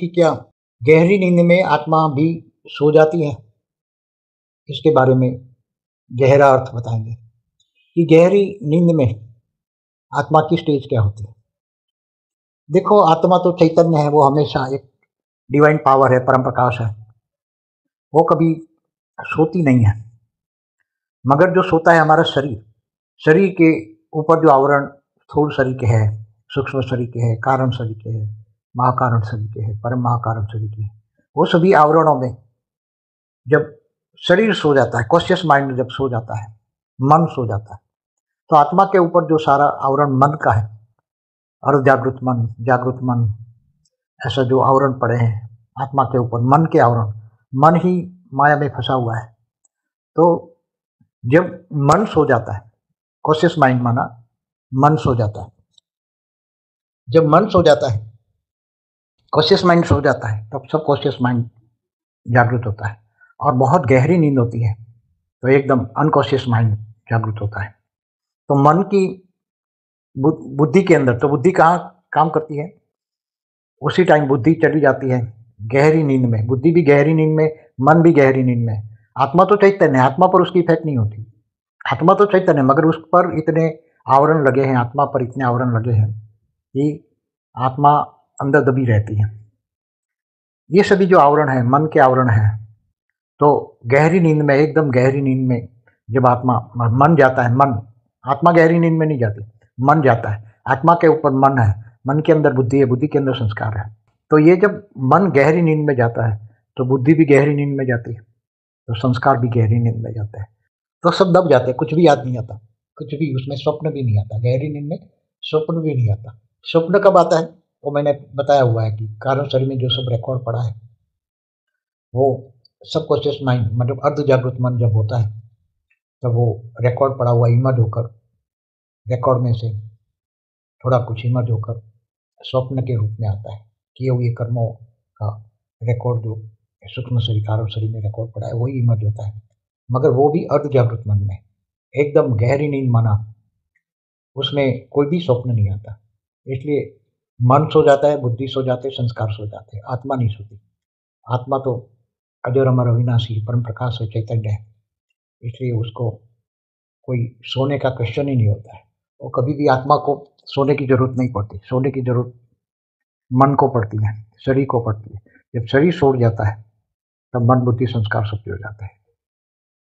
कि क्या गहरी नींद में आत्मा भी सो जाती है? इसके बारे में गहरा अर्थ बताएँगे कि गहरी नींद में आत्मा की स्टेज क्या होती है? देखो, आत्मा तो चैतन्य है, वो हमेशा एक डिवाइन पावर है, परम प्रकाश है। वो कभी सोती नहीं है, मगर जो सोता है हमारा शरीर। शरीर के ऊपर जो आवरण स्थूल शरीर के है, सूक्ष्म शरीर के है, कारण शरीर के है, महाकारण शरीर के है, परम महाकारण शरीर के है, वो सभी आवरणों में जब शरीर सो जाता है, कॉन्शियस माइंड जब सो जाता है, मन सो जाता है, तो आत्मा के ऊपर जो सारा आवरण मन का है, अर्धजागृत मन, जागृत मन, ऐसा जो आवरण पड़े हैं आत्मा के ऊपर, मन के आवरण, मन ही माया में फंसा हुआ है। तो जब मन सो जाता है, कॉन्शियस माइंड माना, मन सो जाता है। जब मन सो जाता है, कॉन्शियस माइंड सो जाता है, तब सब कॉन्शियस माइंड जागृत होता है और बहुत गहरी नींद होती है, तो एकदम अनकॉन्शियस माइंड जागृत होता है। तो मन की बुद्धि के अंदर, तो बुद्धि कहाँ काम करती है? उसी टाइम बुद्धि चली जाती है गहरी नींद में, बुद्धि भी गहरी नींद में, मन भी गहरी नींद में। आत्मा तो चैतन्य है, आत्मा पर उसकी इफेक्ट नहीं होती। आत्मा तो चैतन्य है, मगर उस पर इतने आवरण लगे हैं, आत्मा पर इतने आवरण लगे हैं कि आत्मा अंदर दबी रहती है। ये सभी जो आवरण है, मन के आवरण हैं, तो गहरी नींद में, एकदम गहरी नींद में जब आत्मा मन जाता है, मन, आत्मा गहरी नींद में नहीं जाती, मन जाता है। आत्मा के ऊपर मन है, मन के अंदर बुद्धि है, बुद्धि के अंदर संस्कार है। तो ये जब मन गहरी नींद में जाता है, तो बुद्धि भी गहरी नींद में जाती है, तो संस्कार भी गहरी नींद में जाते हैं। तो सब दब जाते हैं, कुछ भी याद नहीं आता, कुछ भी, उसमें स्वप्न भी नहीं आता, गहरी नींद में स्वप्न भी नहीं आता। स्वप्न कब आता है? वो मैंने बताया हुआ है कि कारण शरीर में जो सब रिकॉर्ड पड़ा है, वो सबकॉन्शियस माइंड, मतलब अर्ध जागृत मन जब होता है, तब वो रिकॉर्ड पड़ा हुआ इमर्ज होकर, रिकॉर्ड में से थोड़ा कुछ इमर्ज होकर स्वप्न के रूप में आता है। किए हुए कर्मों का रिकॉर्ड जो सूक्ष्म शरीर, कारण शरीर में रिकॉर्ड पड़ा है, वही इमर्ज होता है, मगर वो भी अर्ध जागृत मन में, एकदम गहरी नींद माना, उसमें कोई भी स्वप्न नहीं आता। इसलिए मन सो जाता है, बुद्धि सो जाते, संस्कार सो जाते हैं, आत्मा नहीं सोती। आत्मा तो अजर अमर अविनाशी परम प्रकाश है, चैतन्य है, इसलिए उसको कोई सोने का क्वेश्चन ही नहीं होता है। वो कभी भी, आत्मा को सोने की ज़रूरत नहीं पड़ती, सोने की ज़रूरत मन को पड़ती है, शरीर को पड़ती है। जब शरीर सो जाता है, तब मन, बुद्धि, संस्कार सब हो जाता है।